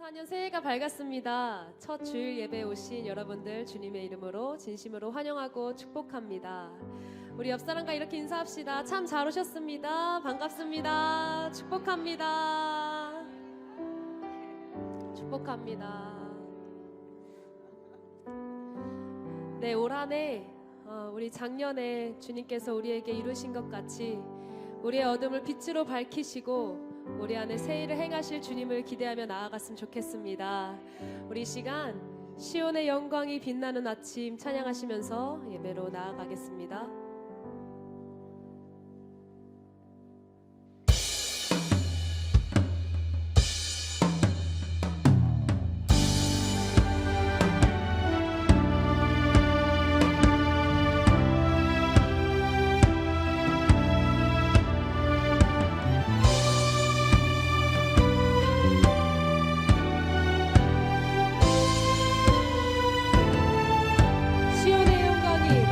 2024년 새해가 밝았습니다. 첫 주일 예배에 오신 여러분들 주님의 이름으로 진심으로 환영하고 축복합니다. 우리 옆 사람과 이렇게 인사합시다. 참 잘 오셨습니다. 반갑습니다. 축복합니다. 축복합니다. 네, 올 한 해 우리 작년에 주님께서 우리에게 이루신 것 같이 우리의 어둠을 빛으로 밝히시고 우리 안에 새해를 행하실 주님을 기대하며 나아갔으면 좋겠습니다. 우리 시간 시온의 영광이 빛나는 아침 찬양하시면서 예배로 나아가겠습니다. 시온의 영광이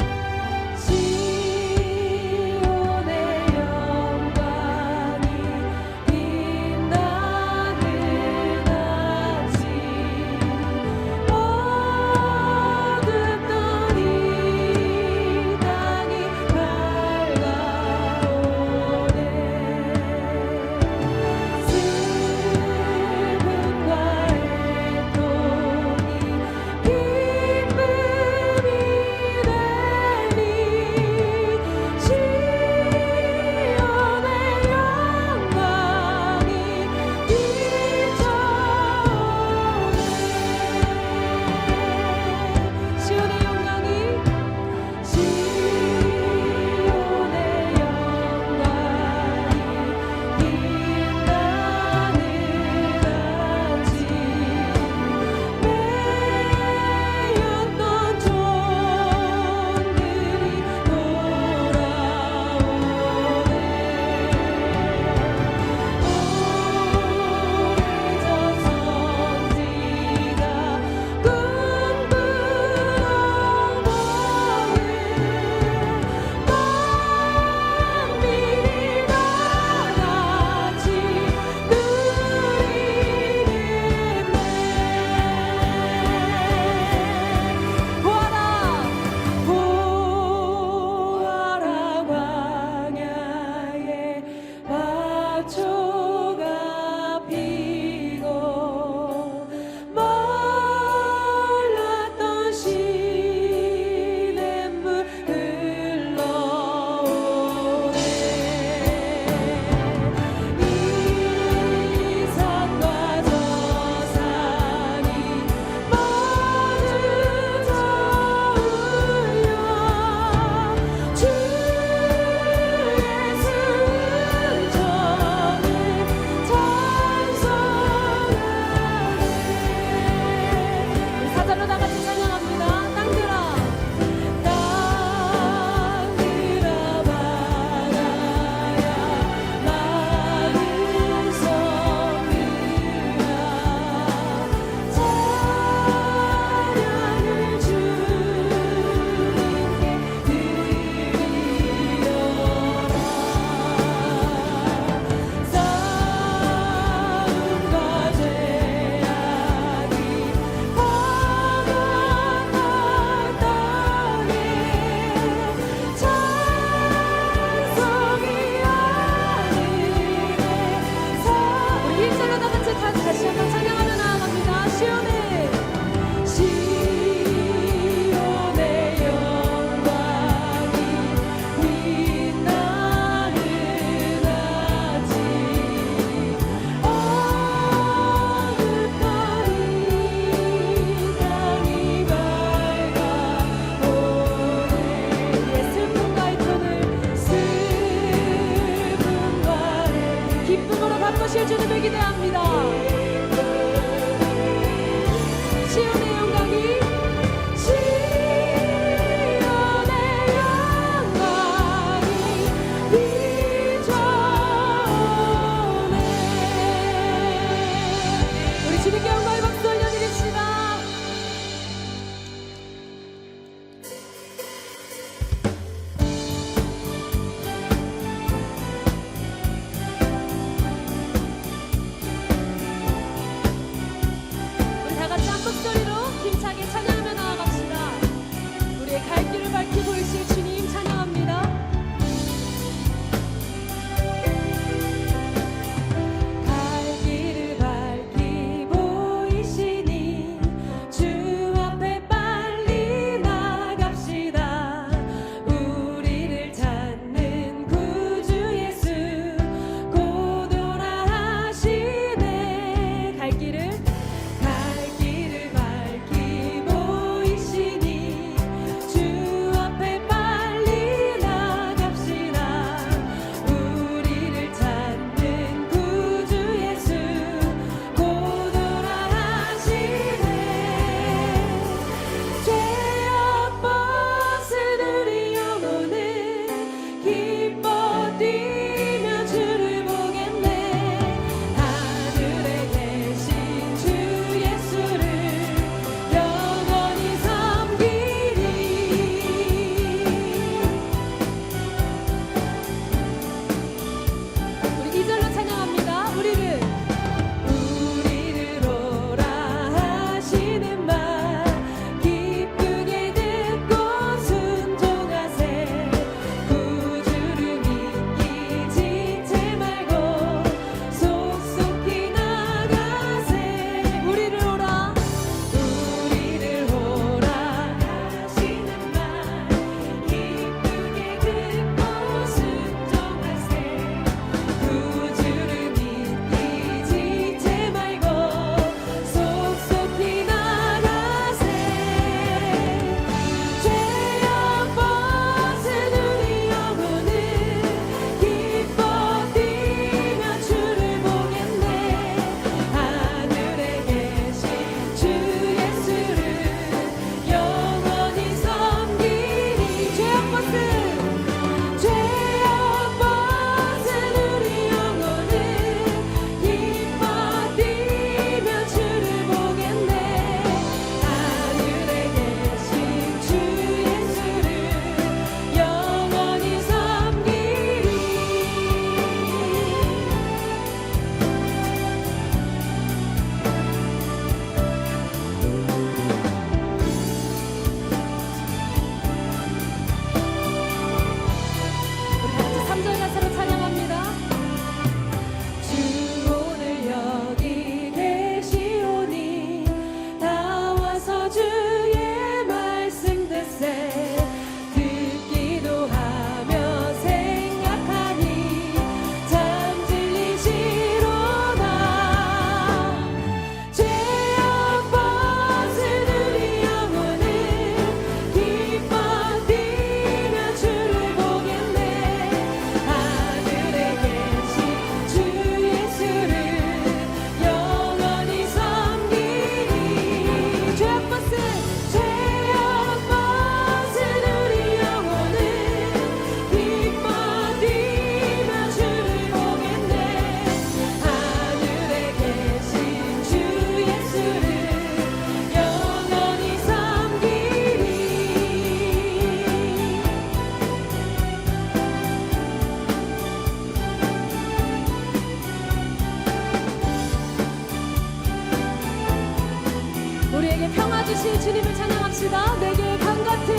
우리에게 평화 주신 주님을 찬양합시다. 내게 강 같은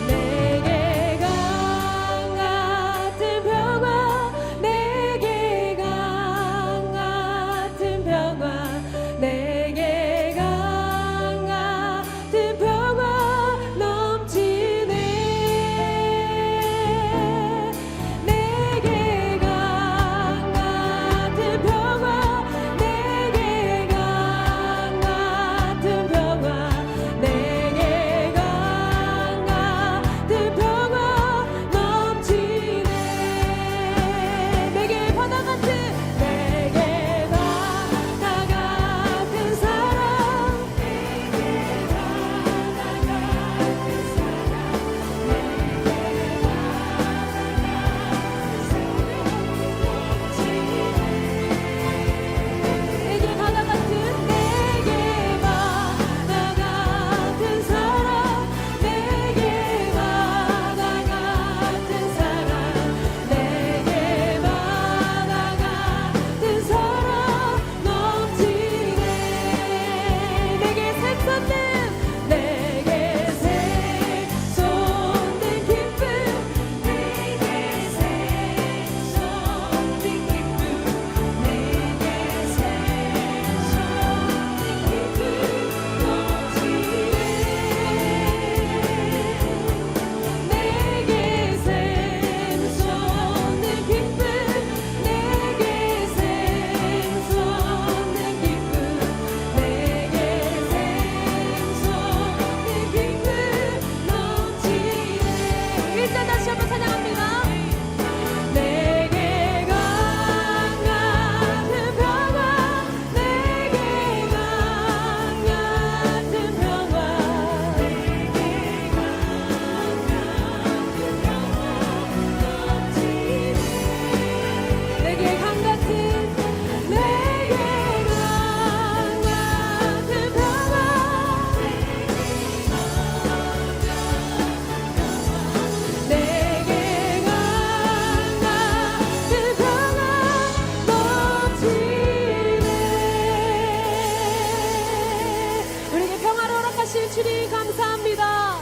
내게 강 같은 평화 내게 강 같은 평화 내게 강 같은 평화 넘치네 내게 강 같은 평화 내게 강 같은 평화 내게 강 같은 평화 넘치네 내게 바다 같은 내게 바다 같은 사랑 내게 바다 같은 사랑 내게 내게 바다 같은 내게 바다 같은 사랑 내게 바다 같은 사랑 내게 바다 같은 사랑 넘치네 내게 샘솟는 내게 샘솟는 기쁨 내게 샘솟는 기쁨 내게 샘솟는 기쁨 넘치네 내게 샘솟는 기쁨 내게 샘솟는 기쁨 내게 샘솟는 기쁨 넘치네 일단 다시 한번 찬양합니다. 내게 강 같은 평화 내게 강 같은 평화 내게 강 같은 평화 넘치네 내게 강 같은 내게 강 같은 평화 내게 강 같은 평화 넘치네 우리에게 평화를 허락하신 주님 감사합니다.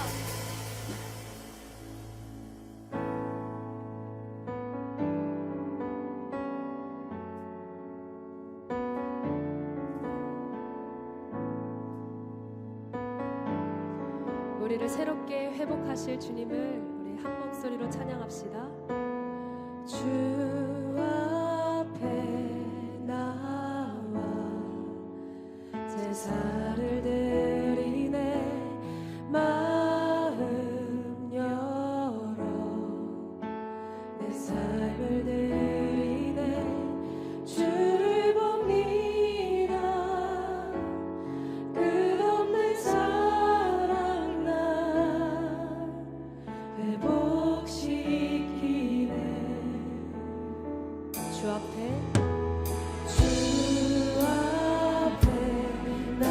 우리를 새롭게 회복하실 주님을 우리 한 목소리로 찬양합시다. 주 앞에 나와 제사를 드리네 마음 열어 내 삶을 드리네 주를 봅니다 끝없는 사랑 날 회복시키네 주 앞에 나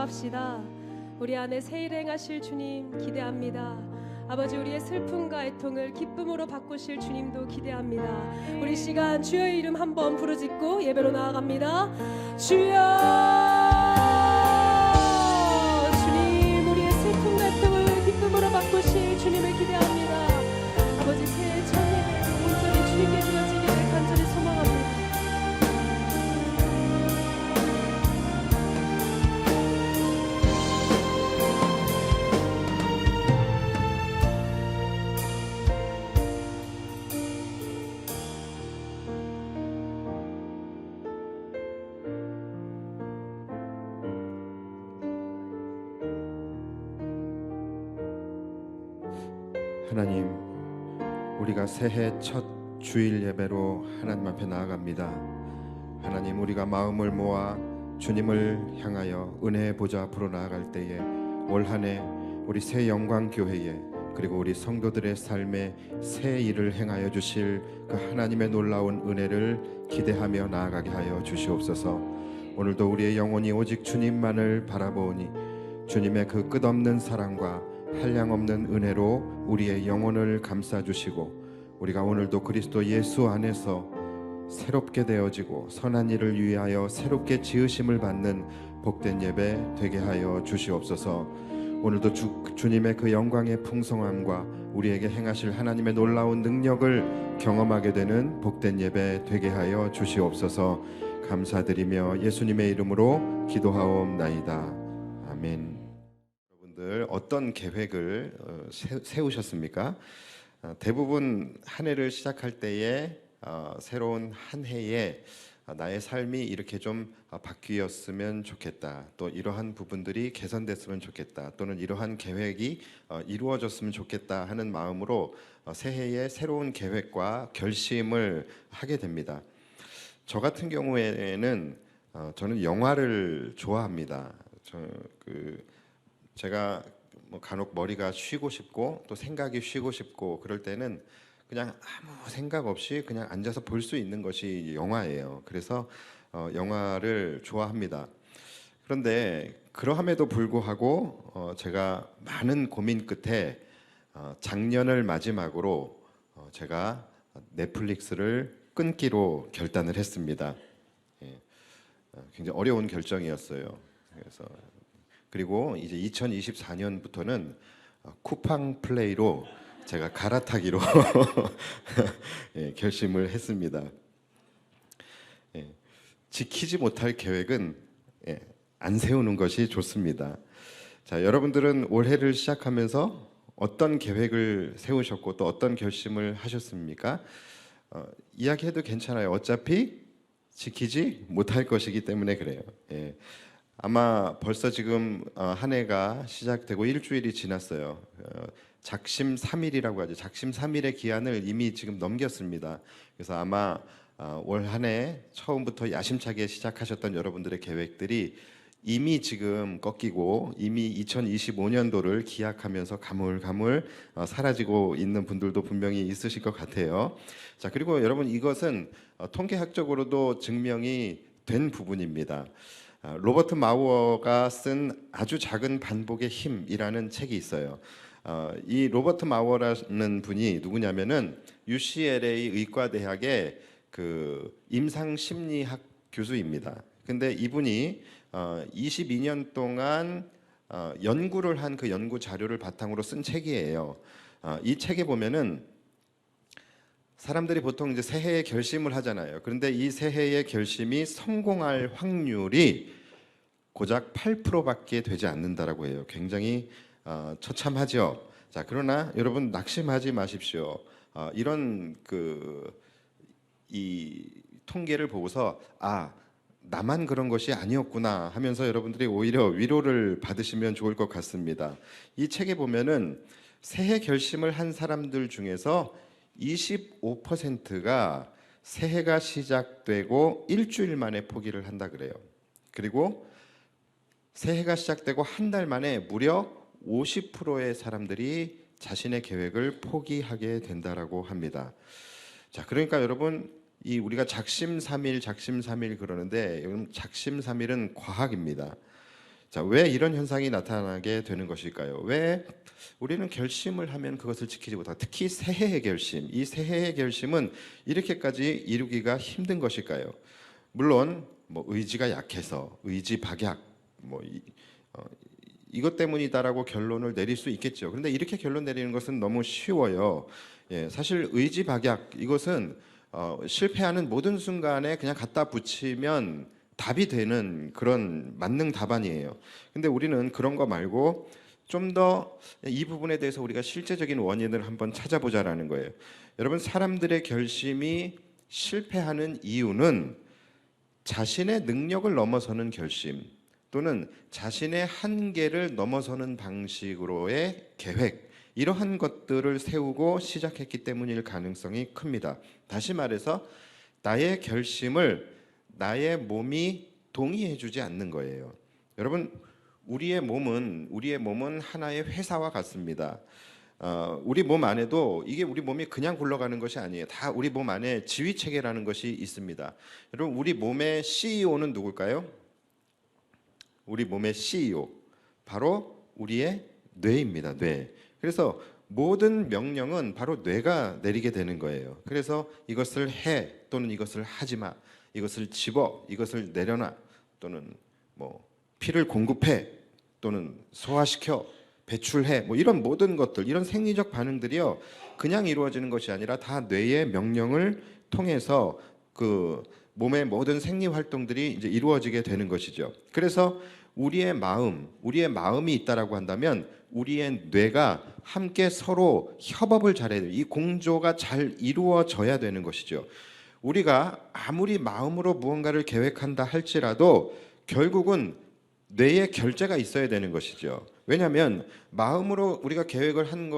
기도합시다. 우리 안에 새 일 행하실 주님 기대합니다. 아버지, 우리의 슬픔과 애통을 기쁨으로 바꾸실 주님도 기대합니다. 우리 시간 주의 이름 한번 부르짖고 예배로 나아갑니다. 주여, 주님, 우리의 슬픔과 애통을 기쁨으로 바꾸실 주님을 기대합니다. 아버지, 새해 첫 예배 온전히 주님께 드려지기를 간절히 소망합니다. 하나님, 우리가 새해 첫 주일 예배로 하나님 앞에 나아갑니다. 하나님, 우리가 마음을 모아 주님을 향하여 은혜의 보좌 앞으로 나아갈 때에 올 한해 우리 새 영광 교회에 그리고 우리 성도들의 삶에 새 일을 행하여 주실 그 하나님의 놀라운 은혜를 기대하며 나아가게 하여 주시옵소서. 오늘도 우리의 영혼이 오직 주님만을 바라보니 주님의 그 끝없는 사랑과 한량없는 은혜로 우리의 영혼을 감싸주시고 우리가 오늘도 그리스도 예수 안에서 새롭게 되어지고 선한 일을 위하여 새롭게 지으심을 받는 복된 예배 되게 하여 주시옵소서. 오늘도 주님의 그 영광의 풍성함과 우리에게 행하실 하나님의 놀라운 능력을 경험하게 되는 복된 예배 되게 하여 주시옵소서. 감사드리며 예수님의 이름으로 기도하옵나이다. 아멘. 여러분들 어떤 계획을 세우셨습니까? 대부분 한 해를 시작할 때에 새로운 한 해에 나의 삶이 이렇게 좀 바뀌었으면 좋겠다, 또 이러한 부분들이 개선됐으면 좋겠다, 또는 이러한 계획이 이루어졌으면 좋겠다 하는 마음으로 새해에 새로운 계획과 결심을 하게 됩니다. 저 같은 경우에는 저는 영화를 좋아합니다. 제가 간혹 머리가 쉬고 싶고 또 생각이 쉬고 싶고 그럴 때는 그냥 아무 생각 없이 그냥 앉아서 볼 수 있는 것이 영화예요. 그래서 영화를 좋아합니다. 그런데 그러함에도 불구하고 제가 많은 고민 끝에 작년을 마지막으로 제가 넷플릭스를 끊기로 결단을 했습니다. 예, 굉장히 어려운 결정이었어요. 그리고 이제 2024년부터는 쿠팡 플레이로 제가 갈아타기로 예, 결심을 했습니다. 예, 지키지 못할 계획은 안 세우는 것이 좋습니다. 자, 여러분들은 올해를 시작하면서 어떤 계획을 세우셨고 또 어떤 결심을 하셨습니까? 이야기해도 괜찮아요. 어차피 지키지 못할 것이기 때문에 그래요. 예. 아마 벌써 지금 한 해가 시작되고 일주일이 지났어요. 작심 3일이라고 하죠. 작심 3일의 기한을 이미 지금 넘겼습니다. 그래서 아마 올 한 해 처음부터 야심차게 시작하셨던 여러분들의 계획들이 이미 지금 꺾이고 이미 2025년도를 기약하면서 가물가물 사라지고 있는 분들도 분명히 있으실 것 같아요. 자, 그리고 여러분 이것은 통계학적으로도 증명이 된 부분입니다. 로버트 마우어가 쓴 아주 작은 반복의 힘이라는 책이 있어요. 이 로버트 마우어라는 분이 누구냐면은 UCLA 의과대학의 그 임상심리학 교수입니다. 근데 이분이 22년 동안 연구를 한 그 연구 자료를 바탕으로 쓴 책이에요. 이 책에 보면은 사람들이 보통 이제 새해에 결심을 하잖아요. 그런데 이 새해의 결심이 성공할 확률이 고작 8%밖에 되지 않는다라고 해요. 굉장히 처참하죠. 자, 그러나 여러분 낙심하지 마십시오. 이런 이 통계를 보고서 나만 그런 것이 아니었구나 하면서 여러분들이 오히려 위로를 받으시면 좋을 것 같습니다. 이 책에 보면은 새해 결심을 한 사람들 중에서 25%가 새해가 시작되고 일주일 만에 포기를 한다 그래요. 그리고 새해가 시작되고 한 달 만에 무려 50%의 사람들이 자신의 계획을 포기하게 된다라고 합니다. 자, 그러니까 여러분 우리가 작심삼일 그러는데 여러분 작심삼일은 과학입니다. 자, 왜 이런 현상이 나타나게 되는 것일까요? 왜 우리는 결심을 하면 그것을 지키지 못하고 특히 새해의 결심, 이 새해의 결심은 이렇게까지 이루기가 힘든 것일까요? 물론 뭐 의지가 약해서 의지 박약 이것 때문이다라고 결론을 내릴 수 있겠죠. 그런데 이렇게 결론 내리는 것은 너무 쉬워요. 예, 사실 의지 박약 이것은 실패하는 모든 순간에 그냥 갖다 붙이면 답이 되는 그런 만능 답안이에요. 근데 우리는 그런 거 말고 좀 더 이 부분에 대해서 우리가 실제적인 원인을 한번 찾아보자라는 거예요. 여러분, 사람들의 결심이 실패하는 이유는 자신의 능력을 넘어서는 결심 또는 자신의 한계를 넘어서는 방식으로의 계획, 이러한 것들을 세우고 시작했기 때문일 가능성이 큽니다. 다시 말해서 나의 결심을 나의 몸이 동의해주지 않는 거예요. 여러분, 우리의 몸은 하나의 회사와 같습니다. 우리 몸 안에도 이게 우리 몸이 그냥 굴러가는 것이 아니에요. 다 우리 몸 안에 지휘 체계라는 것이 있습니다. 여러분, 우리 몸의 CEO는 누굴까요? 우리 몸의 CEO, 바로 우리의 뇌입니다. 뇌. 그래서 모든 명령은 바로 뇌가 내리게 되는 거예요. 그래서 이것을 해 또는 이것을 하지 마, 이것을 집어, 이것을 내려놔 또는 피를 공급해 또는 소화시켜, 배출해, 이런 모든 것들, 이런 생리적 반응들이요 그냥 이루어지는 것이 아니라 다 뇌의 명령을 통해서 그 몸의 모든 생리 활동들이 이제 이루어지게 되는 것이죠. 그래서 우리의 마음이 있다라고 한다면 우리의 뇌가 함께 서로 협업을 잘해야 돼요. 이 공조가 잘 이루어져야 되는 것이죠. 우리가 아무리 마음으로 무언가를 계획한다 할지라도 결국은 뇌의 결재가 있어야 되는 것이죠. 왜냐하면 마음으로 우리가 계획을 한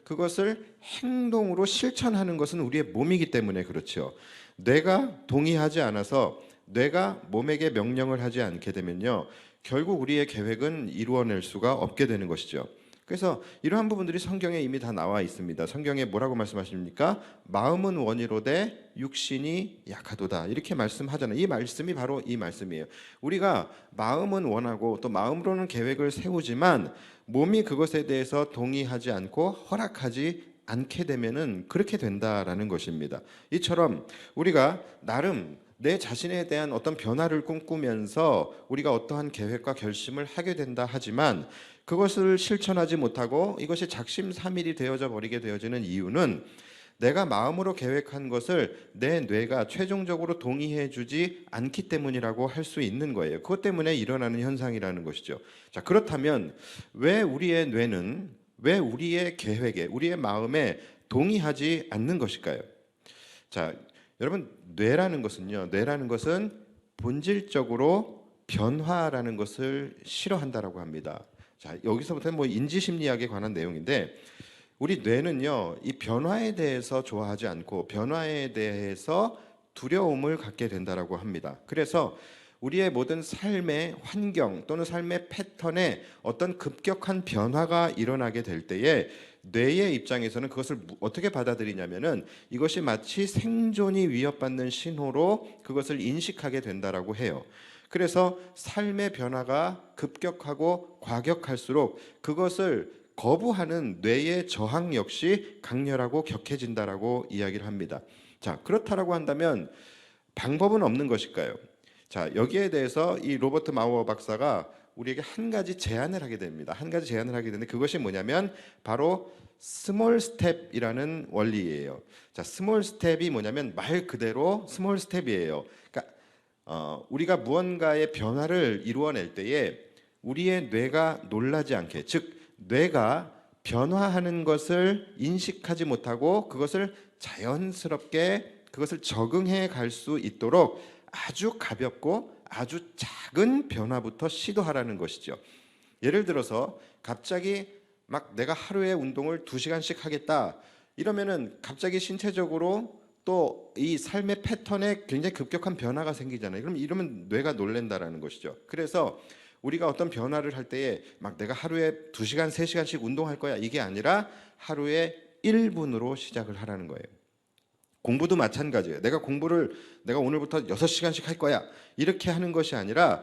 그것을 행동으로 실천하는 것은 우리의 몸이기 때문에 그렇죠. 뇌가 동의하지 않아서 뇌가 몸에게 명령을 하지 않게 되면요 결국 우리의 계획은 이루어낼 수가 없게 되는 것이죠. 그래서 이러한 부분들이 성경에 이미 다 나와 있습니다. 성경에 뭐라고 말씀하십니까? 마음은 원이로되 육신이 약하도다, 이렇게 말씀하잖아요. 이 말씀이 바로 이 말씀이에요. 우리가 마음은 원하고 또 마음으로는 계획을 세우지만 몸이 그것에 대해서 동의하지 않고 허락하지 않게 되면은 그렇게 된다라는 것입니다. 이처럼 우리가 나름 내 자신에 대한 어떤 변화를 꿈꾸면서 우리가 어떠한 계획과 결심을 하게 된다 하지만 그것을 실천하지 못하고 이것이 작심삼일이 되어져 버리게 되어지는 이유는 내가 마음으로 계획한 것을 내 뇌가 최종적으로 동의해 주지 않기 때문이라고 할 수 있는 거예요. 그것 때문에 일어나는 현상이라는 것이죠. 자, 그렇다면 왜 우리의 뇌는, 왜 우리의 계획에, 우리의 마음에 동의하지 않는 것일까요? 자, 여러분, 뇌라는 것은 본질적으로 변화라는 것을 싫어한다라고 합니다. 자, 여기서부터는 뭐 인지심리학에 관한 내용인데, 우리 뇌는요, 이 변화에 대해서 좋아하지 않고 변화에 대해서 두려움을 갖게 된다라고 합니다. 그래서 우리의 모든 삶의 환경 또는 삶의 패턴에 어떤 급격한 변화가 일어나게 될 때에 뇌의 입장에서는 그것을 어떻게 받아들이냐면은 이것이 마치 생존이 위협받는 신호로 그것을 인식하게 된다라고 해요. 그래서 삶의 변화가 급격하고 과격할수록 그것을 거부하는 뇌의 저항 역시 강렬하고 격해진다라고 이야기를 합니다. 자, 그렇다라고 한다면 방법은 없는 것일까요? 자, 여기에 대해서 이 로버트 마우어 박사가 우리에게 한 가지 제안을 하게 됩니다. 한 가지 제안을 하게 되는데 그것이 뭐냐면 바로 스몰 스텝이라는 원리예요. 자, 스몰 스텝이 뭐냐면 말 그대로 스몰 스텝이에요. 그러니까 우리가 무언가의 변화를 이루어낼 때에 우리의 뇌가 놀라지 않게, 즉 뇌가 변화하는 것을 인식하지 못하고 그것을 자연스럽게 그것을 적응해 갈 수 있도록 아주 가볍고 아주 작은 변화부터 시도하라는 것이죠. 예를 들어서 갑자기 막 내가 하루에 운동을 2시간씩 하겠다 이러면은 갑자기 신체적으로 또 이 삶의 패턴에 굉장히 급격한 변화가 생기잖아요. 그럼 이러면 뇌가 놀란다라는 것이죠. 그래서 우리가 어떤 변화를 할 때에 막 내가 하루에 2시간, 3시간씩 운동할 거야 이게 아니라 하루에 1분으로 시작을 하라는 거예요. 공부도 마찬가지예요. 내가 오늘부터 6시간씩 할 거야 이렇게 하는 것이 아니라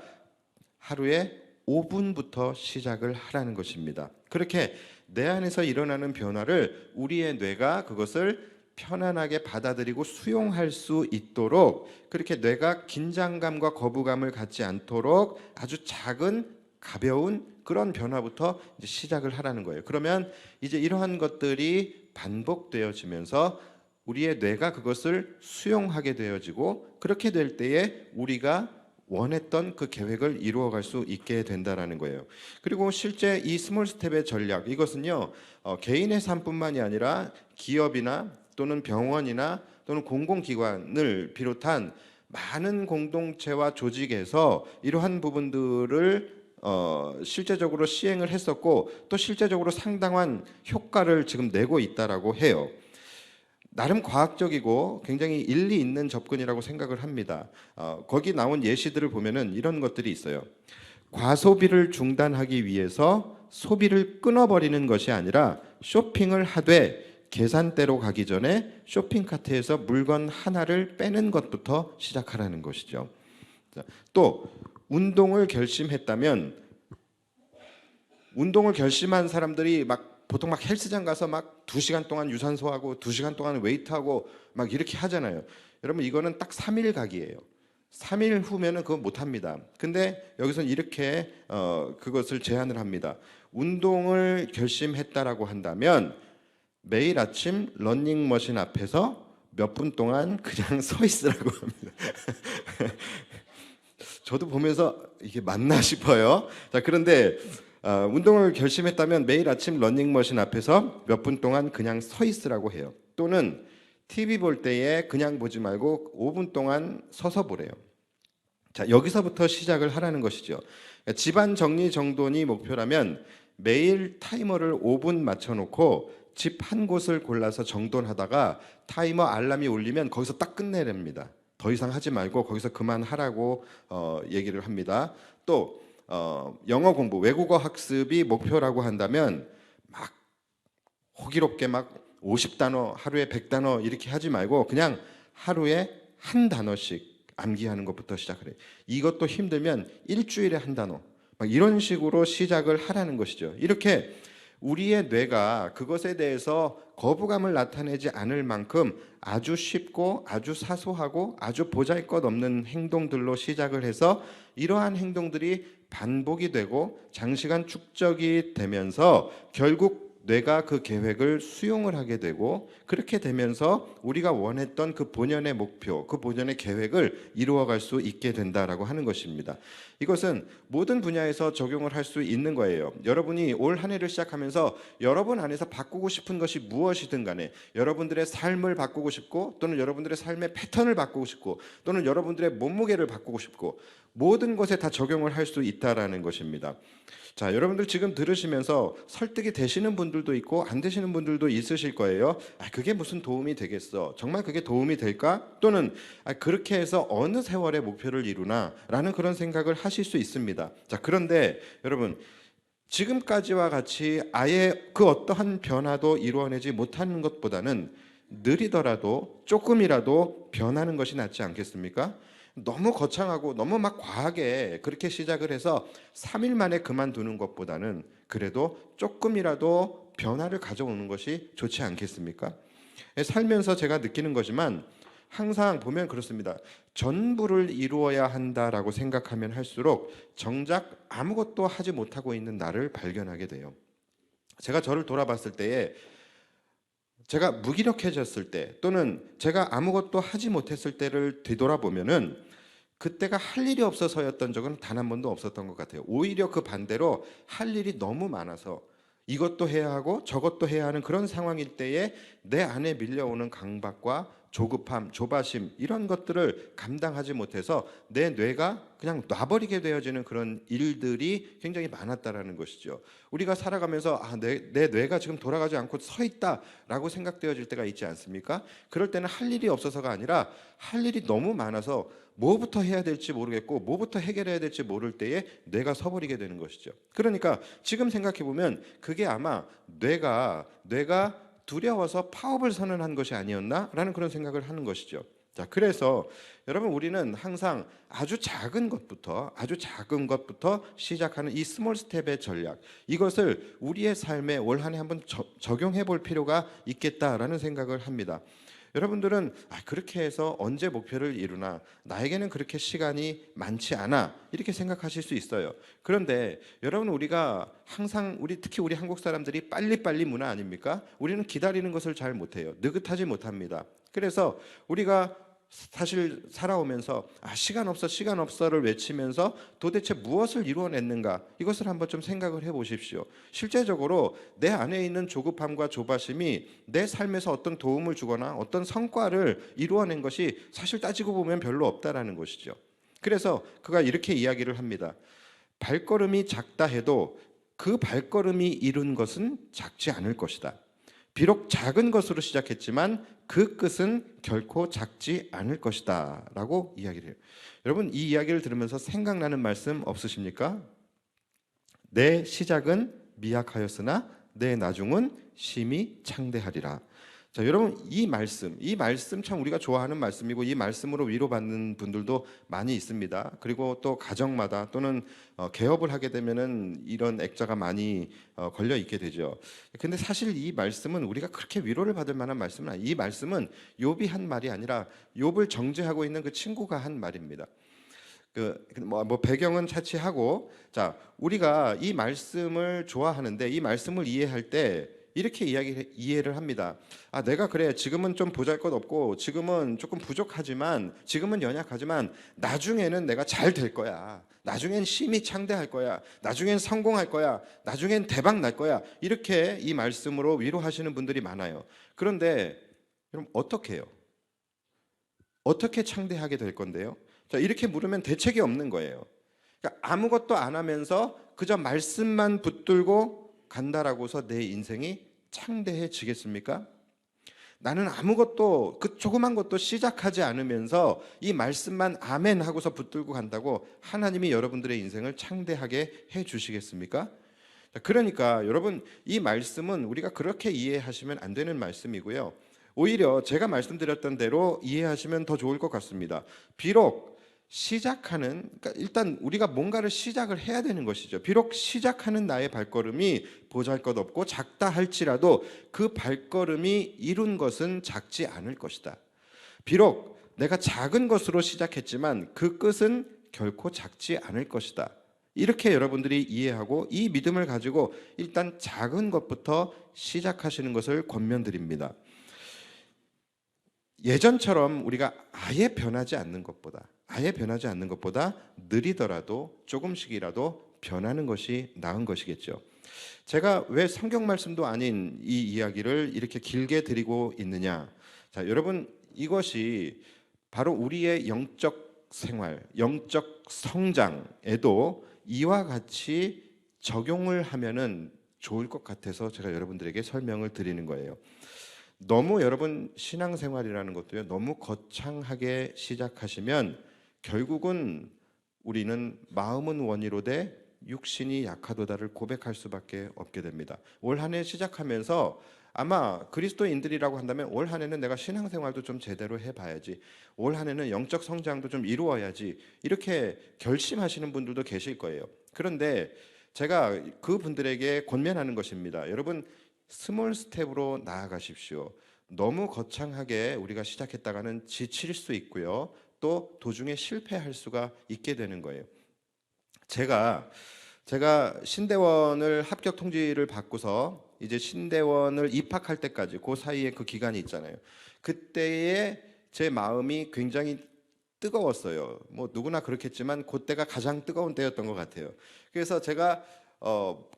하루에 5분부터 시작을 하라는 것입니다. 그렇게 내 안에서 일어나는 변화를 우리의 뇌가 그것을 편안하게 받아들이고 수용할 수 있도록 그렇게 뇌가 긴장감과 거부감을 갖지 않도록 아주 작은 가벼운 그런 변화부터 이제 시작을 하라는 거예요. 그러면 이제 이러한 것들이 반복되어지면서 우리의 뇌가 그것을 수용하게 되어지고 그렇게 될 때에 우리가 원했던 그 계획을 이루어갈 수 있게 된다라는 거예요. 그리고 실제 이 스몰 스텝의 전략 이것은요 개인의 삶뿐만이 아니라 기업이나 또는 병원이나 또는 공공기관을 비롯한 많은 공동체와 조직에서 이러한 부분들을 실제적으로 시행을 했었고 또 실제적으로 상당한 효과를 지금 내고 있다라고 해요. 나름 과학적이고 굉장히 일리 있는 접근이라고 생각을 합니다. 거기 나온 예시들을 보면은 이런 것들이 있어요. 과소비를 중단하기 위해서 소비를 끊어버리는 것이 아니라 쇼핑을 하되 계산대로 가기 전에 쇼핑카트에서 물건 하나를 빼는 것부터 시작하라는 것이죠. 또 운동을 결심했다면 운동을 결심한 사람들이 보통 헬스장 가서 2시간 동안 유산소하고 2시간 동안 웨이트하고 이렇게 하잖아요. 여러분 이거는 딱 3일 각이에요. 3일 후면은 그거 못 합니다. 근데 여기서는 이렇게 그것을 제안을 합니다. 운동을 결심했다라고 한다면 매일 아침 러닝머신 앞에서 몇 분 동안 그냥 서 있으라고 합니다. 저도 보면서 이게 맞나 싶어요. 자, 그런데 운동을 결심했다면 매일 아침 러닝머신 앞에서 몇 분 동안 그냥 서 있으라고 해요. 또는 TV 볼 때에 그냥 보지 말고 5분 동안 서서 보래요. 자, 여기서부터 시작을 하라는 것이죠. 집안 정리 정돈이 목표라면 매일 타이머를 5분 맞춰놓고 집 한 곳을 골라서 정돈하다가 타이머 알람이 울리면 거기서 딱 끝내랍니다. 더 이상 하지 말고 거기서 그만하라고 얘기를 합니다. 또 영어 공부, 외국어 학습이 목표라고 한다면 막 호기롭게 막 50단어, 하루에 100단어 이렇게 하지 말고 그냥 하루에 한 단어씩 암기하는 것부터 시작을 해요. 이것도 힘들면 일주일에 한 단어, 막 이런 식으로 시작을 하라는 것이죠. 이렇게 우리의 뇌가 그것에 대해서 거부감을 나타내지 않을 만큼 아주 쉽고 아주 사소하고 아주 보잘것없는 행동들로 시작을 해서 이러한 행동들이 반복이 되고 장시간 축적이 되면서 결국 뇌가 그 계획을 수용을 하게 되고 그렇게 되면서 우리가 원했던 그 본연의 목표, 그 본연의 계획을 이루어갈 수 있게 된다라고 하는 것입니다. 이것은 모든 분야에서 적용을 할 수 있는 거예요. 여러분이 올 한 해를 시작하면서 여러분 안에서 바꾸고 싶은 것이 무엇이든 간에 여러분들의 삶을 바꾸고 싶고 또는 여러분들의 삶의 패턴을 바꾸고 싶고 또는 여러분들의 몸무게를 바꾸고 싶고 모든 것에 다 적용을 할 수 있다라는 것입니다. 자, 여러분들 지금 들으시면서 설득이 되시는 분들도 있고 안 되시는 분들도 있으실 거예요. 그게 무슨 도움이 되겠어? 정말 그게 도움이 될까? 또는 그렇게 해서 어느 세월의 목표를 이루나? 라는 그런 생각을 하실 수 있습니다. 자, 그런데 여러분 지금까지와 같이 아예 그 어떠한 변화도 이루어내지 못하는 것보다는 느리더라도 조금이라도 변하는 것이 낫지 않겠습니까? 너무 거창하고 너무 막 과하게 그렇게 시작을 해서 3일 만에 그만두는 것보다는 그래도 조금이라도 변화를 가져오는 것이 좋지 않겠습니까? 살면서 제가 느끼는 거지만 항상 보면 그렇습니다. 전부를 이루어야 한다라고 생각하면 할수록 정작 아무것도 하지 못하고 있는 나를 발견하게 돼요. 제가 저를 돌아봤을 때에 제가 무기력해졌을 때 또는 제가 아무것도 하지 못했을 때를 되돌아보면은 그때가 할 일이 없어서였던 적은 단 한 번도 없었던 것 같아요. 오히려 그 반대로 할 일이 너무 많아서 이것도 해야 하고 저것도 해야 하는 그런 상황일 때에 내 안에 밀려오는 강박과 조급함, 조바심 이런 것들을 감당하지 못해서 내 뇌가 그냥 놔버리게 되어지는 그런 일들이 굉장히 많았다라는 것이죠. 우리가 살아가면서 내 뇌가 지금 돌아가지 않고 서 있다라고 생각되어질 때가 있지 않습니까? 그럴 때는 할 일이 없어서가 아니라 할 일이 너무 많아서 뭐부터 해야 될지 모르겠고 뭐부터 해결해야 될지 모를 때에 뇌가 서버리게 되는 것이죠. 그러니까 지금 생각해 보면 그게 아마 뇌가 두려워서 파업을 선언한 것이 아니었나라는 그런 생각을 하는 것이죠. 자, 그래서 여러분 우리는 항상 아주 작은 것부터 시작하는 이 스몰 스텝의 전략, 이것을 우리의 삶에 올 한 해 한번 적용해 볼 필요가 있겠다라는 생각을 합니다. 여러분들은 그렇게 해서 언제 목표를 이루나, 나에게는 그렇게 시간이 많지 않아, 이렇게 생각하실 수 있어요. 그런데 여러분, 우리가 항상 특히 우리 한국 사람들이 빨리빨리 문화 아닙니까? 우리는 기다리는 것을 잘 못해요. 느긋하지 못합니다. 그래서 우리가 사실 살아오면서 시간 없어를 외치면서 도대체 무엇을 이루어냈는가, 이것을 한번 좀 생각을 해보십시오. 실제적으로 내 안에 있는 조급함과 조바심이 내 삶에서 어떤 도움을 주거나 어떤 성과를 이루어낸 것이 사실 따지고 보면 별로 없다라는 것이죠. 그래서 그가 이렇게 이야기를 합니다. 발걸음이 작다 해도 그 발걸음이 이룬 것은 작지 않을 것이다. 비록 작은 것으로 시작했지만 그 끝은 결코 작지 않을 것이다 라고 이야기를 해요. 여러분, 이 이야기를 들으면서 생각나는 말씀 없으십니까? 내 시작은 미약하였으나 내 나중은 심히 창대하리라. 자, 여러분, 이 말씀 참 우리가 좋아하는 말씀이고 이 말씀으로 위로받는 분들도 많이 있습니다. 그리고 또 가정마다 또는 개업을 하게 되면은 이런 액자가 많이 걸려 있게 되죠. 근데 사실 이 말씀은 우리가 그렇게 위로를 받을 만한 말씀은 아니에요. 이 말씀은 욥이 한 말이 아니라 욥을 정죄하고 있는 그 친구가 한 말입니다. 뭐 배경은 차치하고, 자, 우리가 이 말씀을 좋아하는데 이 말씀을 이해할 때 이렇게 이해를 합니다. 내가 그래, 지금은 좀 보잘것없고 지금은 조금 부족하지만 지금은 연약하지만 나중에는 내가 잘 될 거야. 나중엔 심히 창대할 거야. 나중엔 성공할 거야. 나중엔 대박 날 거야. 이렇게 이 말씀으로 위로하시는 분들이 많아요. 그런데 여러분, 어떻게 해요? 어떻게 창대하게 될 건데요? 자, 이렇게 물으면 대책이 없는 거예요. 그러니까 아무것도 안 하면서 그저 말씀만 붙들고 간다라고서 내 인생이 창대해지겠습니까? 나는 아무것도, 그 조그만 것도 시작하지 않으면서 이 말씀만 아멘 하고서 붙들고 간다고 하나님이 여러분들의 인생을 창대하게 해 주시겠습니까? 그러니까 여러분, 이 말씀은 우리가 그렇게 이해하시면 안 되는 말씀이고요. 오히려 제가 말씀드렸던 대로 이해하시면 더 좋을 것 같습니다. 비록 시작하는, 그러니까 일단 우리가 뭔가를 시작을 해야 되는 것이죠. 비록 시작하는 나의 발걸음이 보잘것없고 작다 할지라도 그 발걸음이 이룬 것은 작지 않을 것이다. 비록 내가 작은 것으로 시작했지만 그 끝은 결코 작지 않을 것이다. 이렇게 여러분들이 이해하고 이 믿음을 가지고 일단 작은 것부터 시작하시는 것을 권면드립니다. 예전처럼 우리가 아예 변하지 않는 것보다 느리더라도 조금씩이라도 변하는 것이 나은 것이겠죠. 제가 왜 성경 말씀도 아닌 이 이야기를 이렇게 길게 드리고 있느냐? 자, 여러분, 이것이 바로 우리의 영적 생활, 영적 성장에도 이와 같이 적용을 하면은 좋을 것 같아서 제가 여러분들에게 설명을 드리는 거예요. 너무 여러분 신앙생활이라는 것도요, 너무 거창하게 시작하시면 결국은 우리는 마음은 원이로되 육신이 약하도다를 고백할 수밖에 없게 됩니다. 올 한 해 시작하면서 아마 그리스도인들이라고 한다면 올 한 해는 내가 신앙생활도 좀 제대로 해봐야지, 올 한 해는 영적 성장도 좀 이루어야지, 이렇게 결심하시는 분들도 계실 거예요. 그런데 제가 그분들에게 권면하는 것입니다. 여러분, 스몰 스텝으로 나아가십시오. 너무 거창하게 우리가 시작했다가는 지칠 수 있고요, 또 도중에 실패할 수가 있게 되는 거예요. 제가 신대원을 합격 통지를 받고서 이제 신대원을 입학할 때까지 그 사이에 그 기간이 있잖아요. 그때에 제 마음이 굉장히 뜨거웠어요. 뭐 누구나 그렇겠지만 그때가 가장 뜨거운 때였던 것 같아요. 그래서 제가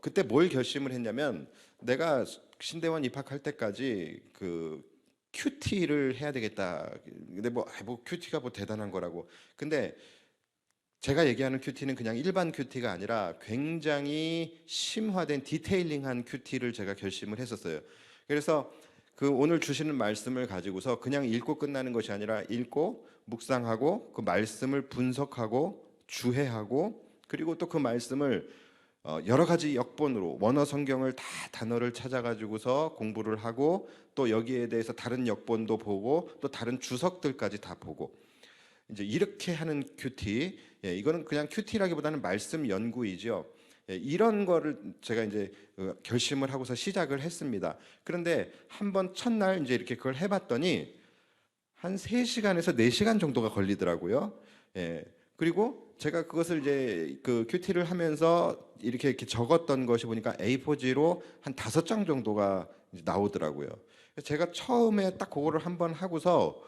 그때 뭘 결심을 했냐면, 내가 신대원 입학할 때까지 그 큐티를 해야 되겠다. 근데 뭐 큐티가 뭐 대단한 거라고. 근데 제가 얘기하는 큐티는 그냥 일반 큐티가 아니라 굉장히 심화된 디테일링한 큐티를 제가 결심을 했었어요. 그래서 그 오늘 주시는 말씀을 가지고서 그냥 읽고 끝나는 것이 아니라 읽고 묵상하고 그 말씀을 분석하고 주해하고, 그리고 또 그 말씀을 여러 가지 역본으로 원어 성경을 다 단어를 찾아가지고서 공부를 하고, 또 여기에 대해서 다른 역본도 보고 또 다른 주석들까지 다 보고, 이제 이렇게 하는 큐티, 이거는 그냥 큐티라기보다는 말씀 연구이죠. 이런 거를 제가 이제 결심을 하고서 시작을 했습니다. 그런데 한번 첫날 이제 이렇게 그걸 해봤더니 한 3시간에서 4시간 정도가 걸리더라고요. 그리고 제가 그것을 이제 그 큐티를 하면서 이렇게 적었던 것이 보니까 A4지로 한 5장 정도가 이제 나오더라고요. 제가 처음에 딱 그거를 한번 하고서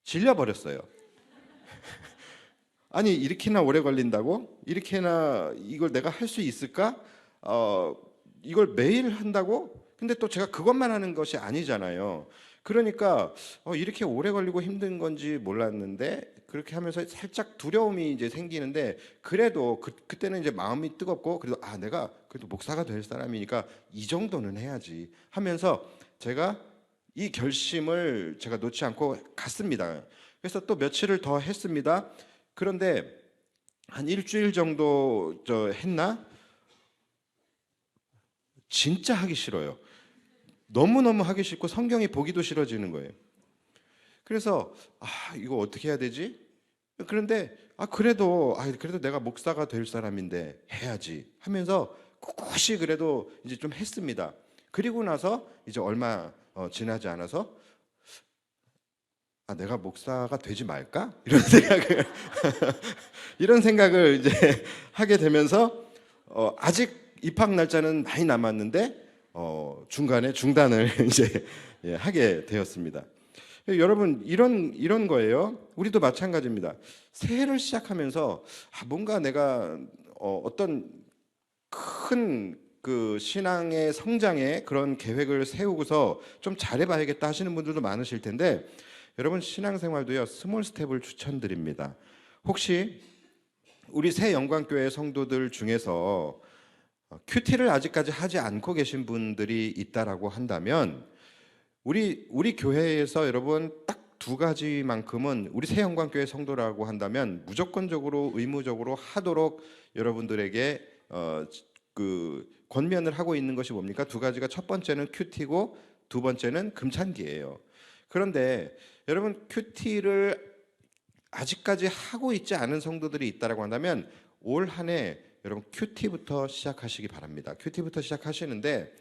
질려버렸어요. 아니, 이렇게나 오래 걸린다고? 이렇게나 이걸 내가 할 수 있을까? 이걸 매일 한다고? 근데 또 제가 그것만 하는 것이 아니잖아요. 그러니까 이렇게 오래 걸리고 힘든 건지 몰랐는데, 그렇게 하면서 살짝 두려움이 이제 생기는데, 그래도 그때는 이제 마음이 뜨겁고, 그래도 내가 그래도 목사가 될 사람이니까 이 정도는 해야지 하면서 제가 이 결심을 제가 놓지 않고 갔습니다. 그래서 또 며칠을 더 했습니다. 그런데 한 일주일 정도 했나? 진짜 하기 싫어요. 너무너무 하기 싫고 성경이 보기도 싫어지는 거예요. 그래서 이거 어떻게 해야 되지? 그런데 그래도 내가 목사가 될 사람인데 해야지 하면서 꿋꿋이 그래도 이제 좀 했습니다. 그리고 나서 이제 얼마 지나지 않아서 내가 목사가 되지 말까? 이런 생각을 이제 하게 되면서 아직 입학 날짜는 많이 남았는데 중간에 중단을 이제 하게 되었습니다. 여러분, 이런 거예요. 우리도 마찬가지입니다. 새해를 시작하면서 뭔가 내가 어떤 큰 그 신앙의 성장의 그런 계획을 세우고서 좀 잘해봐야겠다 하시는 분들도 많으실 텐데, 여러분, 신앙생활도요, 스몰 스텝을 추천드립니다. 혹시 우리 새 영광교회 성도들 중에서 큐티를 아직까지 하지 않고 계신 분들이 있다라고 한다면, 우리 교회에서 여러분 딱 2가지만큼은 우리 새 영광교회 성도라고 한다면 무조건적으로 의무적으로 하도록 여러분들에게 권면을 하고 있는 것이 뭡니까? 두 가지가, 첫 번째는 큐티고 두 번째는 금찬기예요. 그런데 여러분, 큐티를 아직까지 하고 있지 않은 성도들이 있다라고 한다면 올 한 해 여러분 큐티부터 시작하시기 바랍니다. 큐티부터 시작하시는데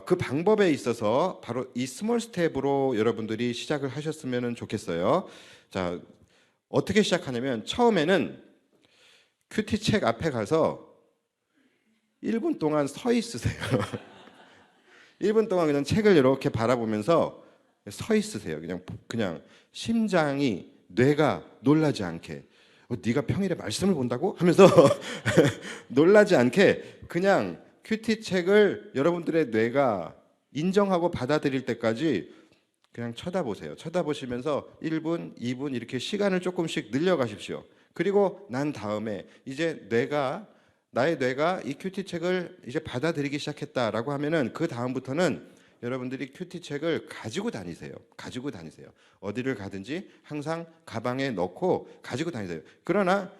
그 방법에 있어서 바로 이 스몰 스텝으로 여러분들이 시작을 하셨으면 좋겠어요. 자, 어떻게 시작하냐면 처음에는 큐티 책 앞에 가서 1분 동안 서 있으세요. 1분 동안 그냥 책을 이렇게 바라보면서 서 있으세요. 그냥 심장이, 뇌가 놀라지 않게, 네가 평일에 말씀을 본다고? 하면서 놀라지 않게 그냥 큐티 책을 여러분들의 뇌가 인정하고 받아들일 때까지 그냥 쳐다보세요. 쳐다보시면서 1분, 2분 이렇게 시간을 조금씩 늘려가십시오. 그리고 난 다음에 이제 나의 뇌가 이 큐티 책을 이제 받아들이기 시작했다라고 하면은 그 다음부터는 여러분들이 큐티 책을 가지고 다니세요. 가지고 다니세요. 어디를 가든지 항상 가방에 넣고 가지고 다니세요. 그러나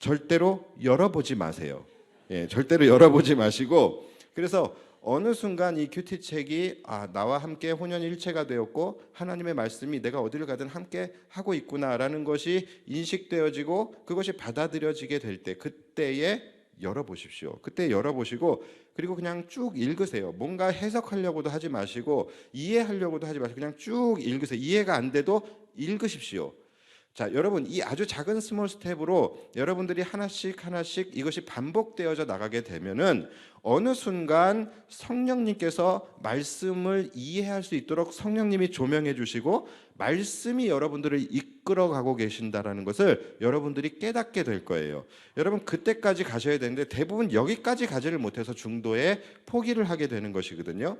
절대로 열어보지 마세요. 예, 절대로 열어보지 마시고, 그래서 어느 순간 이 큐티 책이 나와 함께 혼연일체가 되었고 하나님의 말씀이 내가 어디를 가든 함께 하고 있구나라는 것이 인식되어지고 그것이 받아들여지게 될 때, 그때에 열어보십시오. 그때 열어보시고 그리고 그냥 쭉 읽으세요. 뭔가 해석하려고도 하지 마시고 이해하려고도 하지 마시고 그냥 쭉 읽으세요. 이해가 안 돼도 읽으십시오. 자, 여러분, 이 아주 작은 스몰 스텝으로 여러분들이 하나씩 이것이 반복되어져 나가게 되면은 어느 순간 성령님께서 말씀을 이해할 수 있도록 성령님이 조명해 주시고 말씀이 여러분들을 이끌어가고 계신다라는 것을 여러분들이 깨닫게 될 거예요. 여러분, 그때까지 가셔야 되는데 대부분 여기까지 가지를 못해서 중도에 포기를 하게 되는 것이거든요.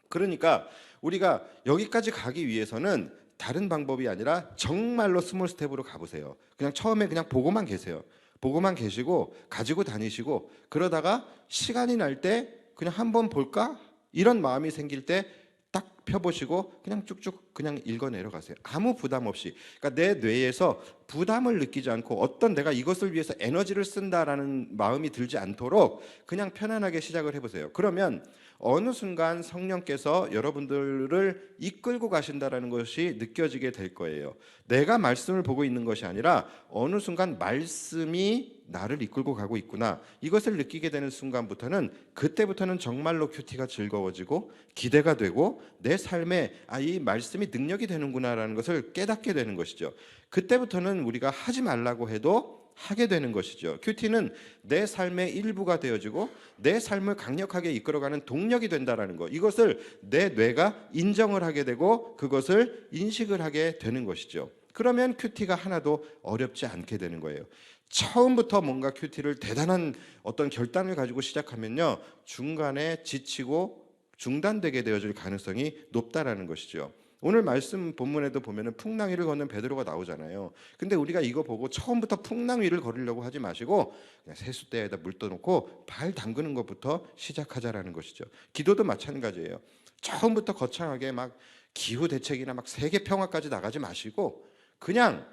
그러니까 우리가 여기까지 가기 위해서는 다른 방법이 아니라 정말로 스몰 스텝으로 가보세요. 그냥 처음에 그냥 보고만 계세요. 보고만 계시고 가지고 다니시고 그러다가 시간이 날 때 그냥 한번 볼까? 이런 마음이 생길 때 딱 펴보시고 그냥 쭉쭉 그냥 읽어 내려가세요. 아무 부담 없이. 그러니까 내 뇌에서 부담을 느끼지 않고 어떤 내가 이것을 위해서 에너지를 쓴다라는 마음이 들지 않도록 그냥 편안하게 시작을 해보세요. 그러면 어느 순간 성령께서 여러분들을 이끌고 가신다라는 것이 느껴지게 될 거예요. 내가 말씀을 보고 있는 것이 아니라 어느 순간 말씀이 나를 이끌고 가고 있구나, 이것을 느끼게 되는 순간부터는, 그때부터는 정말로 큐티가 즐거워지고 기대가 되고 내 삶에 이 말씀이 능력이 되는구나라는 것을 깨닫게 되는 것이죠. 그때부터는 우리가 하지 말라고 해도 하게 되는 것이죠. 큐티는 내 삶의 일부가 되어지고 내 삶을 강력하게 이끌어가는 동력이 된다라는 것, 이것을 내 뇌가 인정을 하게 되고 그것을 인식을 하게 되는 것이죠. 그러면 큐티가 하나도 어렵지 않게 되는 거예요. 처음부터 뭔가 큐티를 대단한 어떤 결단을 가지고 시작하면요, 중간에 지치고 중단되게 되어질 가능성이 높다라는 것이죠. 오늘 말씀 본문에도 보면은 풍랑 위를 걷는 베드로가 나오잖아요. 근데 우리가 이거 보고 처음부터 풍랑 위를 걸으려고 하지 마시고 그냥 세숫대에다 물 떠놓고 발 담그는 것부터 시작하자라는 것이죠. 기도도 마찬가지예요. 처음부터 거창하게 막 기후 대책이나 막 세계 평화까지 나가지 마시고 그냥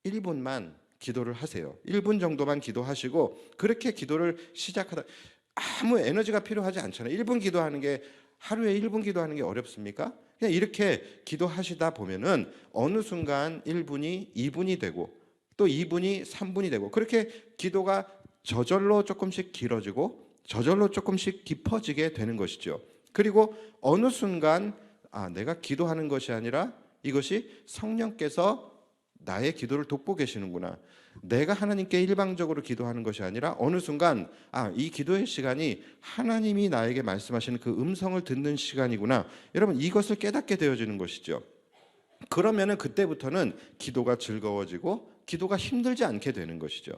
1분만 기도를 하세요. 1분 정도만 기도하시고 그렇게 기도를 시작하다, 아무 에너지가 필요하지 않잖아요. 1분 기도하는 게, 하루에 1분 기도하는 게 어렵습니까? 그냥 이렇게 기도하시다 보면은 어느 순간 1분이 2분이 되고 또 2분이 3분이 되고 그렇게 기도가 저절로 조금씩 길어지고 저절로 조금씩 깊어지게 되는 것이죠. 그리고 어느 순간 내가 기도하는 것이 아니라 이것이 성령께서 나의 기도를 돕고 계시는구나, 내가 하나님께 일방적으로 기도하는 것이 아니라 어느 순간 이 기도의 시간이 하나님이 나에게 말씀하시는 그 음성을 듣는 시간이구나, 여러분 이것을 깨닫게 되어지는 것이죠. 그러면은 그때부터는 기도가 즐거워지고 기도가 힘들지 않게 되는 것이죠.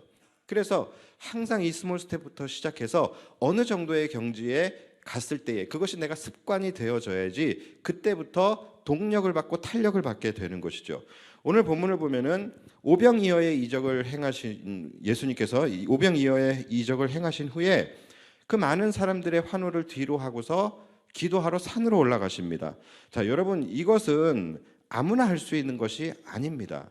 그래서 항상 이 스몰 스텝부터 시작해서 어느 정도의 경지에 갔을 때에 그것이 내가 습관이 되어져야지 그때부터 동력을 받고 탄력을 받게 되는 것이죠. 오늘 본문을 보면은 오병이어의 이적을 행하신 예수님께서 오병이어의 이적을 행하신 후에 그 많은 사람들의 환호를 뒤로 하고서 기도하러 산으로 올라가십니다. 자, 여러분 이것은 아무나 할 수 있는 것이 아닙니다.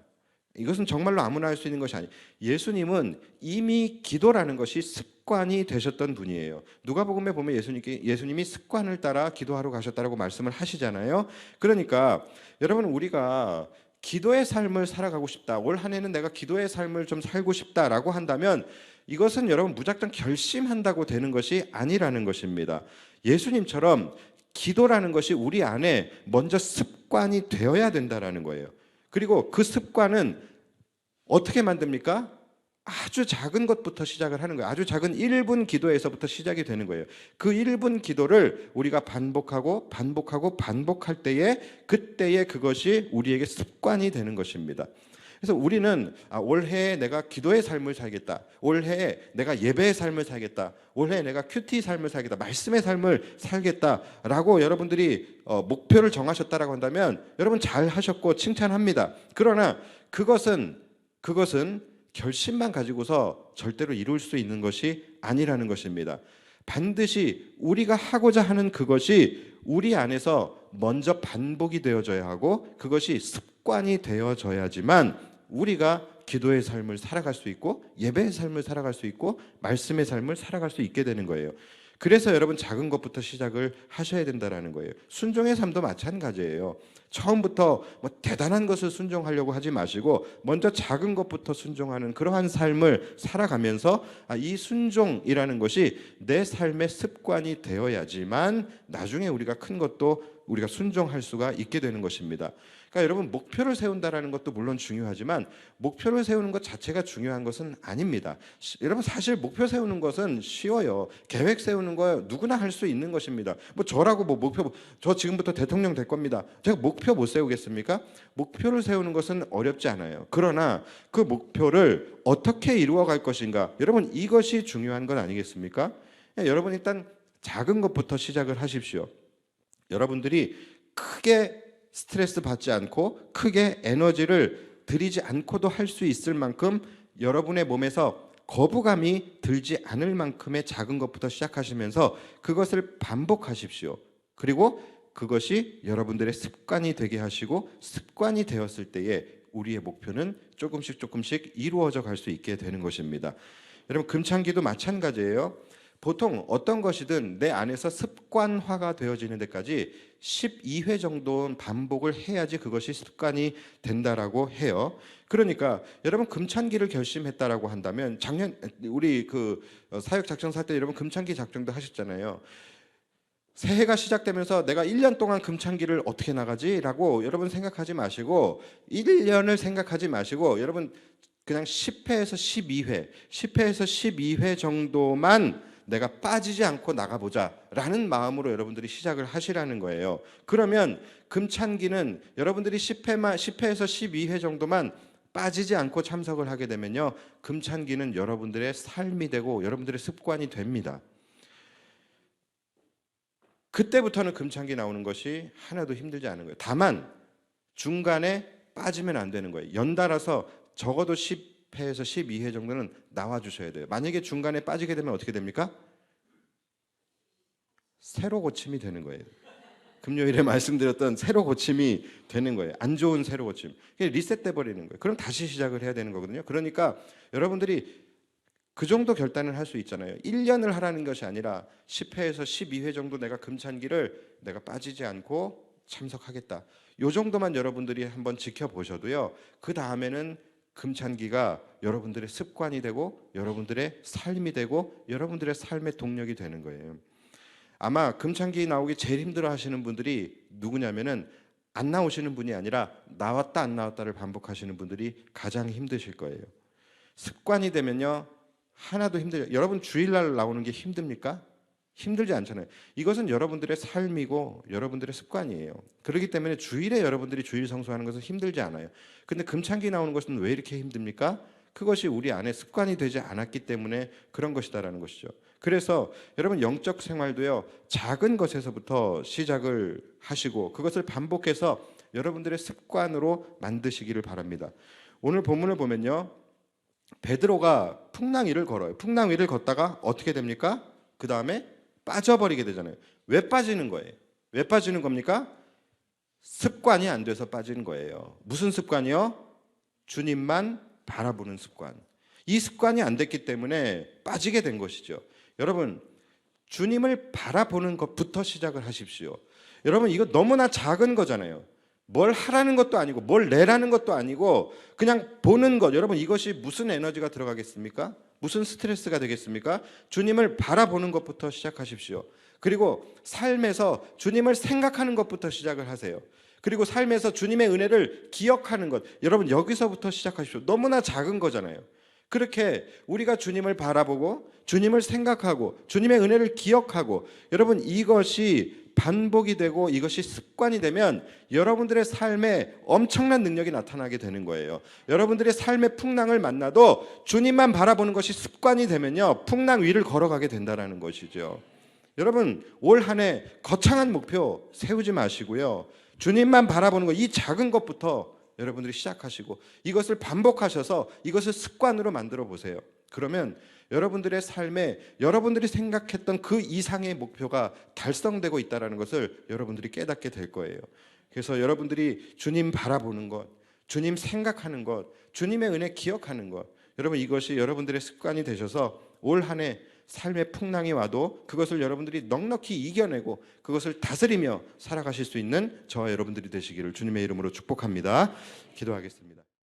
이것은 정말로 아무나 할 수 있는 것이 아니에요. 예수님은 이미 기도라는 것이 습관이 되셨던 분이에요. 누가복음에 보면 예수님이 습관을 따라 기도하러 가셨다라고 말씀을 하시잖아요. 그러니까 여러분, 우리가 기도의 삶을 살아가고 싶다, 올 한 해는 내가 기도의 삶을 좀 살고 싶다라고 한다면 이것은 여러분 무작정 결심한다고 되는 것이 아니라는 것입니다. 예수님처럼 기도라는 것이 우리 안에 먼저 습관이 되어야 된다라는 거예요. 그리고 그 습관은 어떻게 만듭니까? 아주 작은 것부터 시작을 하는 거예요. 아주 작은 1분 기도에서부터 시작이 되는 거예요. 그 1분 기도를 우리가 반복할 때에 그때에 그것이 우리에게 습관이 되는 것입니다. 그래서 우리는 올해에 내가 기도의 삶을 살겠다, 올해에 내가 예배의 삶을 살겠다, 올해에 내가 큐티 삶을 살겠다, 말씀의 삶을 살겠다라고 여러분들이 목표를 정하셨다라고 한다면 여러분 잘 하셨고 칭찬합니다. 그러나 그것은 결심만 가지고서 절대로 이룰 수 있는 것이 아니라는 것입니다. 반드시 우리가 하고자 하는 그것이 우리 안에서 먼저 반복이 되어져야 하고 그것이 습관이 되어져야지만 우리가 기도의 삶을 살아갈 수 있고 예배의 삶을 살아갈 수 있고 말씀의 삶을 살아갈 수 있게 되는 거예요. 그래서 여러분 작은 것부터 시작을 하셔야 된다라는 거예요. 순종의 삶도 마찬가지예요. 처음부터 뭐 대단한 것을 순종하려고 하지 마시고 먼저 작은 것부터 순종하는 그러한 삶을 살아가면서 이 순종이라는 것이 내 삶의 습관이 되어야지만 나중에 우리가 큰 것도 우리가 순종할 수가 있게 되는 것입니다. 그러니까 여러분, 목표를 세운다라는 것도 물론 중요하지만 목표를 세우는 것 자체가 중요한 것은 아닙니다. 여러분, 사실 목표 세우는 것은 쉬워요. 계획 세우는 거 누구나 할 수 있는 것입니다. 뭐 저라고 뭐 목표, 저 지금부터 대통령 될 겁니다, 제가 목표 못 세우겠습니까? 목표를 세우는 것은 어렵지 않아요. 그러나 그 목표를 어떻게 이루어갈 것인가, 여러분 이것이 중요한 건 아니겠습니까? 여러분 일단 작은 것부터 시작을 하십시오. 여러분들이 크게 스트레스 받지 않고 크게 에너지를 들이지 않고도 할 수 있을 만큼 여러분의 몸에서 거부감이 들지 않을 만큼의 작은 것부터 시작하시면서 그것을 반복하십시오. 그리고 그것이 여러분들의 습관이 되게 하시고 습관이 되었을 때에 우리의 목표는 조금씩 이루어져 갈 수 있게 되는 것입니다. 여러분, 금창기도 마찬가지예요. 보통 어떤 것이든 내 안에서 습관화가 되어지는 데까지 12회 정도는 반복을 해야지 그것이 습관이 된다라고 해요. 그러니까 여러분 금찬기를 결심했다라고 한다면 작년 우리 그 사역 작전 살 때 여러분 금찬기 작전도 하셨잖아요. 새해가 시작되면서 내가 1년 동안 금찬기를 어떻게 나가지라고 여러분 생각하지 마시고 1년을 생각하지 마시고 여러분 그냥 10회에서 12회 정도만 내가 빠지지 않고 나가보자라는 마음으로 여러분들이 시작을 하시라는 거예요. 그러면 금찬기는 여러분들이 10회에서 12회 정도만 빠지지 않고 참석을 하게 되면요, 금찬기는 여러분들의 삶이 되고 여러분들의 습관이 됩니다. 그때부터는 금찬기 나오는 것이 하나도 힘들지 않은 거예요. 다만 중간에 빠지면 안 되는 거예요. 연달아서 적어도 10회에서 12회 정도는 나와 주셔야 돼요. 만약에 중간에 빠지게 되면 어떻게 됩니까? 새로 고침이 되는 거예요. 금요일에 말씀드렸던 새로 고침이 되는 거예요. 안 좋은 새로 고침. 리셋돼 버리는 거예요. 그럼 다시 시작을 해야 되는 거거든요. 그러니까 여러분들이 그 정도 결단을 할 수 있잖아요. 1년을 하라는 것이 아니라 10회에서 12회 정도 내가 금찬기를 내가 빠지지 않고 참석하겠다. 요 정도만 여러분들이 한번 지켜보셔도요, 그 다음에는 금찬기가 여러분들의 습관이 되고 여러분들의 삶이 되고 여러분들의 삶의 동력이 되는 거예요. 아마 금찬기 나오기 제일 힘들어 하시는 분들이 누구냐면은 안 나오시는 분이 아니라 나왔다 안 나왔다를 반복하시는 분들이 가장 힘드실 거예요. 습관이 되면요 하나도 힘들어요. 여러분 주일날 나오는 게 힘듭니까? 힘들지 않잖아요. 이것은 여러분들의 삶이고 여러분들의 습관이에요. 그렇기 때문에 주일에 여러분들이 주일 성수하는 것은 힘들지 않아요. 근데 금찬기 나오는 것은 왜 이렇게 힘듭니까? 그것이 우리 안에 습관이 되지 않았기 때문에 그런 것이다라는 것이죠. 그래서 여러분 영적 생활도요, 작은 것에서부터 시작을 하시고 그것을 반복해서 여러분들의 습관으로 만드시기를 바랍니다. 오늘 본문을 보면요, 베드로가 풍랑 위를 걸어요. 풍랑 위를 걷다가 어떻게 됩니까? 그 다음에 빠져버리게 되잖아요. 왜 빠지는 거예요? 왜 빠지는 겁니까? 습관이 안 돼서 빠지는 거예요. 무슨 습관이요? 주님만 바라보는 습관. 이 습관이 안 됐기 때문에 빠지게 된 것이죠. 여러분, 주님을 바라보는 것부터 시작을 하십시오. 여러분, 이거 너무나 작은 거잖아요. 뭘 하라는 것도 아니고 뭘 내라는 것도 아니고 그냥 보는 것. 여러분, 이것이 무슨 에너지가 들어가겠습니까? 무슨 스트레스가 되겠습니까? 주님을 바라보는 것부터 시작하십시오. 그리고 삶에서 주님을 생각하는 것부터 시작을 하세요. 그리고 삶에서 주님의 은혜를 기억하는 것. 여러분, 여기서부터 시작하십시오. 너무나 작은 거잖아요. 그렇게 우리가 주님을 바라보고 주님을 생각하고 주님의 은혜를 기억하고, 여러분, 이것이 반복이 되고 이것이 습관이 되면 여러분들의 삶에 엄청난 능력이 나타나게 되는 거예요. 여러분들의 삶의 풍랑을 만나도 주님만 바라보는 것이 습관이 되면요, 풍랑 위를 걸어가게 된다는 것이죠. 여러분, 올 한 해 거창한 목표 세우지 마시고요, 주님만 바라보는 것, 이 작은 것부터 여러분들이 시작하시고 이것을 반복하셔서 이것을 습관으로 만들어 보세요. 그러면 여러분들의 삶에 여러분들이 생각했던 그 이상의 목표가 달성되고 있다는 것을 여러분들이 깨닫게 될 거예요. 그래서 여러분들이 주님 바라보는 것, 주님 생각하는 것, 주님의 은혜 기억하는 것, 여러분, 이것이 여러분들의 습관이 되셔서 올 한 해 삶의 풍랑이 와도 그것을 여러분들이 넉넉히 이겨내고 그것을 다스리며 살아가실 수 있는 저와 여러분들이 되시기를 주님의 이름으로 축복합니다. 기도하겠습니다.